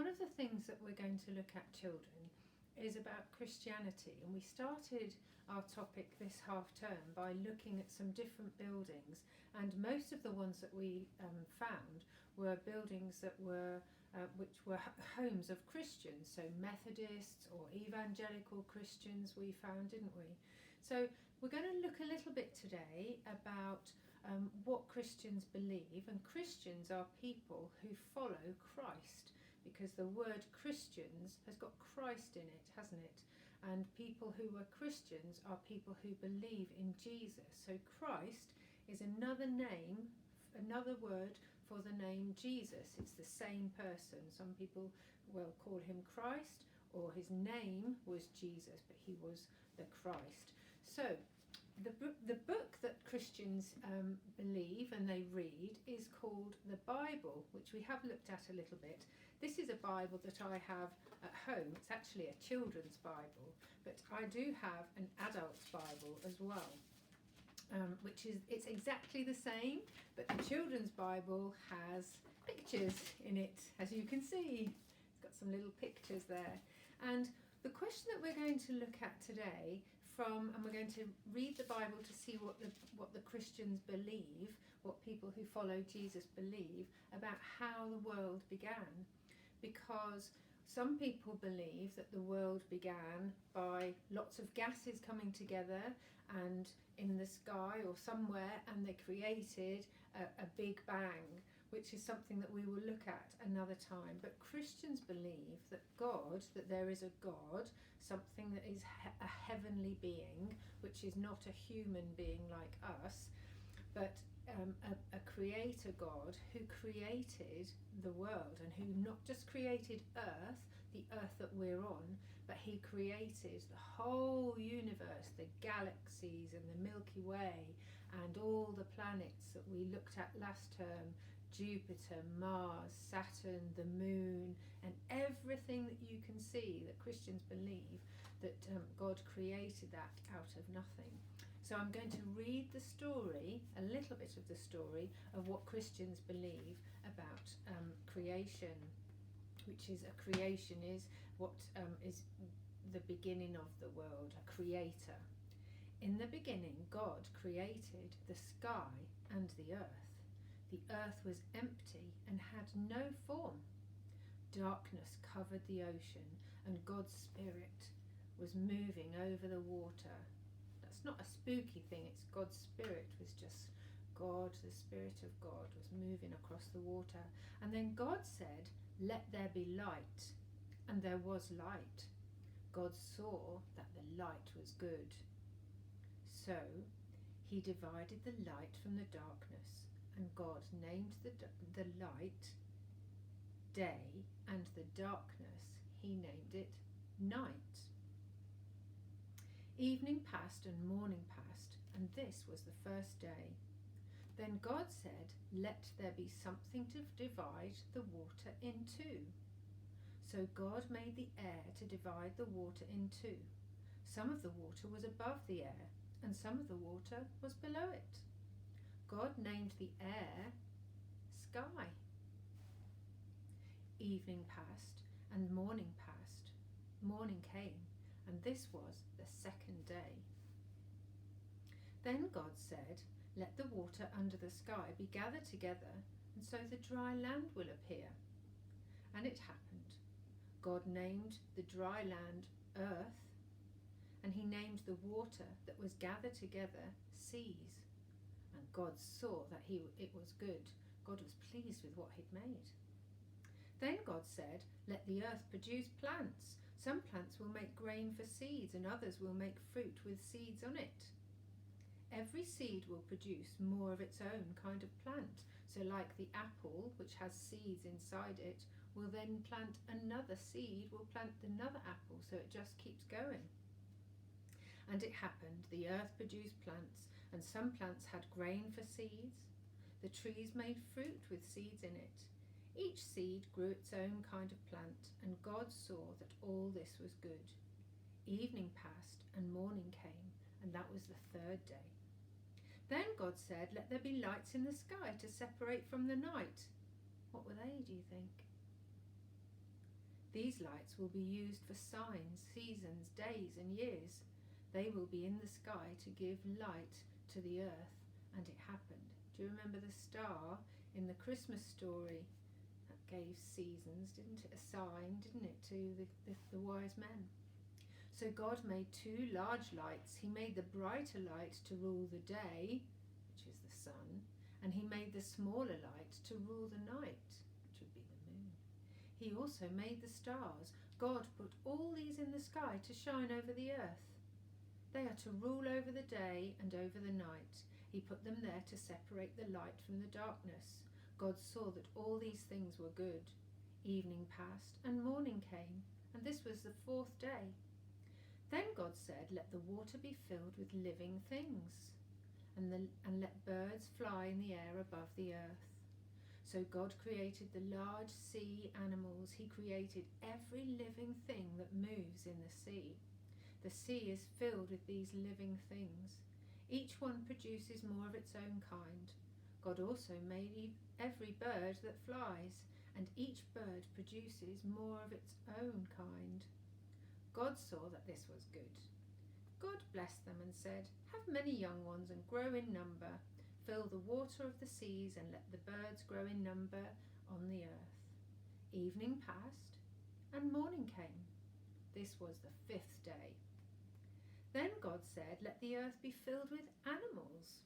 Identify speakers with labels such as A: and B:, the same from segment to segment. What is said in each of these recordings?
A: one of the things that we're going to look at, children, is about Christianity, and we started our topic this half term by looking at some different buildings, and most of the ones that we found were buildings that were which were homes of Christians, so Methodists or evangelical Christians we found, didn't we? So we're going to look a little bit today about what Christians believe, and Christians are people who follow Christ, because the word Christians has got Christ in it, hasn't it? And people who are Christians are people who believe in Jesus. So Christ is another name, another word for the name Jesus. It's the same person. Some people will call him Christ, or his name was Jesus, but he was the Christ. So the book that Christians believe and they read is called the Bible, which we have looked at a little bit. This is a Bible that I have at home. It's actually a children's Bible, but I do have an adult's Bible as well, it's exactly the same, but the children's Bible has pictures in it, as you can see. It's got some little pictures there. And the question that we're going to look at today and we're going to read the Bible to see what the Christians believe, what people who follow Jesus believe about how the world began. Because some people believe that the world began by lots of gases coming together and in the sky or somewhere, and they created a big bang, which is something that we will look at another time. But Christians believe that there is a God, something that is a heavenly being, which is not a human being like us, but a creator God who created the world, and who not just created Earth, the Earth that we're on, but he created the whole universe, the galaxies and the Milky Way and all the planets that we looked at last term, Jupiter, Mars, Saturn, the moon, and everything that you can see. That Christians believe that God created that out of nothing. So I'm going to read the story, a little bit of the story of what Christians believe about creation, which is creation is what is the beginning of the world, a creator. In the beginning, God created the sky and the earth. The earth was empty and had no form. Darkness covered the ocean, and God's Spirit was moving over the water. That's not a spooky thing, it's God's Spirit was just God, the Spirit of God was moving across the water. And then God said, "Let there be light," and there was light. God saw that the light was good. So he divided the light from the darkness, and God named the light day, and the darkness he named it night. Evening passed and morning passed, and this was the first day. Then God said, "Let there be something to divide the water in two." So God made the air to divide the water in two. Some of the water was above the air, and some of the water was below it. God named the air sky. Evening passed and morning passed. Morning came, and this was the second day. Then God said, "Let the water under the sky be gathered together, and so the dry land will appear." And it happened. God named the dry land earth, and he named the water that was gathered together seas. And God saw that it was good. God was pleased with what he'd made. Then God said, "Let the earth produce plants. Some plants will make grain for seeds, and others will make fruit with seeds on it. Every seed will produce more of its own kind of plant. So like the apple, which has seeds inside it, will then plant another seed, will plant another apple, so it just keeps going." And it happened, the earth produced plants, and some plants had grain for seeds. The trees made fruit with seeds in it. Each seed grew its own kind of plant, and God saw that all this was good. Evening passed and morning came, and that was the third day. Then God said, "Let there be lights in the sky to separate from the night." What were they, do you think? These lights will be used for signs, seasons, days and years. They will be in the sky to give light to the earth. And it happened. Do you remember the star in the Christmas story? That gave seasons, didn't it? A sign, didn't it, to the wise men? So God made two large lights. He made the brighter light to rule the day, which is the sun, and he made the smaller light to rule the night, which would be the moon. He also made the stars. God put all these in the sky to shine over the earth. They are to rule over the day and over the night. He put them there to separate the light from the darkness. God saw that all these things were good. Evening passed and morning came, and this was the fourth day. Then God said, "Let the water be filled with living things, and let birds fly in the air above the earth." So God created the large sea animals. He created every living thing that moves in the sea. The sea is filled with these living things. Each one produces more of its own kind. God also made every bird that flies, and each bird produces more of its own kind. God saw that this was good. God blessed them and said, "Have many young ones and grow in number. Fill the water of the seas and let the birds grow in number on the earth." Evening passed and morning came. This was the fifth day. Then God said, "Let the earth be filled with animals,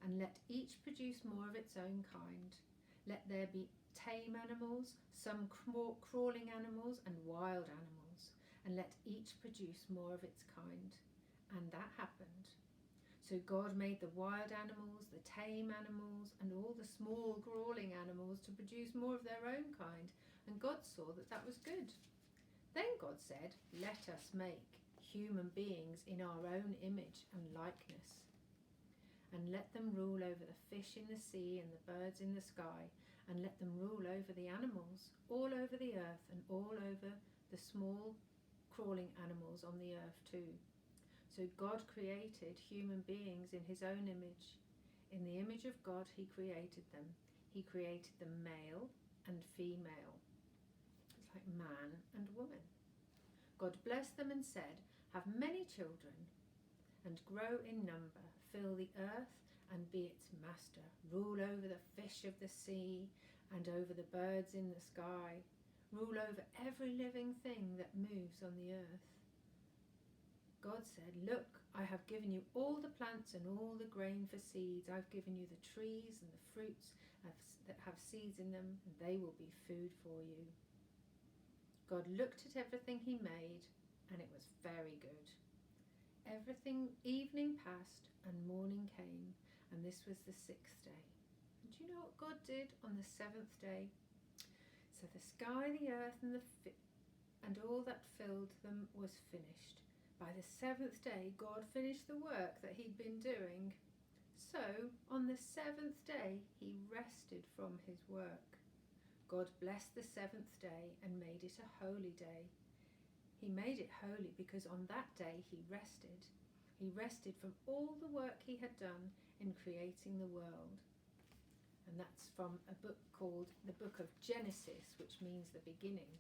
A: and let each produce more of its own kind. Let there be tame animals, some crawling animals, and wild animals, and let each produce more of its kind." And that happened. So God made the wild animals, the tame animals, and all the small crawling animals to produce more of their own kind, and God saw that that was good. Then God said, "Let us make human beings in our own image and likeness, and let them rule over the fish in the sea and the birds in the sky, and let them rule over the animals all over the earth and all over the small crawling animals on the earth too." So God created human beings in his own image. In the image of God he created them. He created them male and female. It's like man and woman. God blessed them and said, "Have many children and grow in number. Fill the earth and be its master. Rule over the fish of the sea and over the birds in the sky. Rule over every living thing that moves on the earth." God said, "Look, I have given you all the plants and all the grain for seeds. I've given you the trees and the fruits that have seeds in them, and they will be food for you." God looked at everything he made, and it was very good. Evening passed and morning came, and this was the sixth day. And do you know what God did on the seventh day? So the sky, the earth, and all that filled them was finished. By the seventh day, God finished the work that he'd been doing. So, on the seventh day, he rested from his work. God blessed the seventh day and made it a holy day. He made it holy because on that day he rested. He rested from all the work he had done in creating the world. And that's from a book called the Book of Genesis, which means the beginning.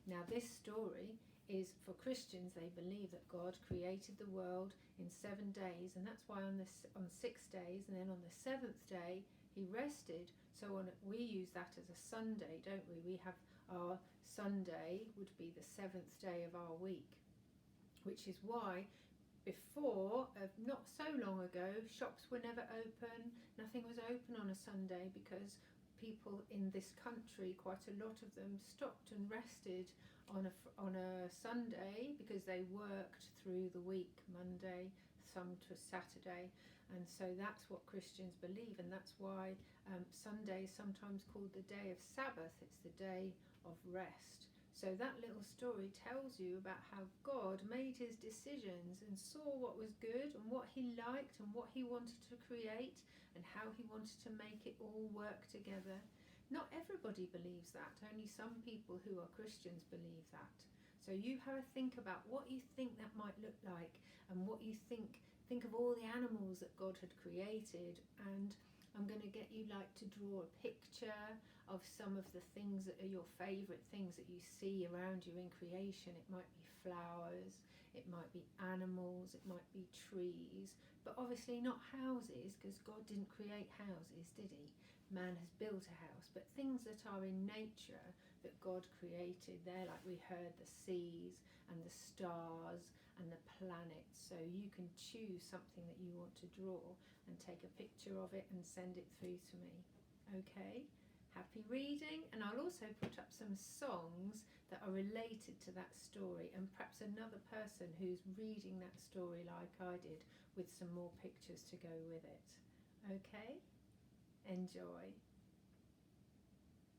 A: Now, this story is for Christians. They believe that God created the world in 7 days, and that's why on 6 days, and then on the seventh day he rested. So we use that as a Sunday, don't we? We have our Sunday would be the seventh day of our week, which is why before, not so long ago, shops were never open. Nothing was open on a Sunday because people in this country, quite a lot of them, stopped and rested on a Sunday because they worked through the week, Monday, some to Saturday, and so that's what Christians believe, and that's why Sunday is sometimes called the day of Sabbath. It's the day of rest. So that little story tells you about how God made his decisions and saw what was good and what he liked and what he wanted to create and how he wanted to make it all work together. Not everybody believes that. Only some people who are Christians believe that. So you have a think about what you think that might look like and what you think of all the animals that God had created, and I'm going to get you to draw a picture of some of the things that are your favourite things that you see around you in creation. It might be flowers, it might be animals, it might be trees, but obviously not houses, because God didn't create houses, did he? Man has built a house, but things that are in nature that God created. They're, like we heard, the seas and the stars and the planets. So you can choose something that you want to draw and take a picture of it and send it through to me. Okay, happy reading. And I'll also put up some songs that are related to that story, and perhaps another person who's reading that story like I did, with some more pictures to go with it. Okay, enjoy.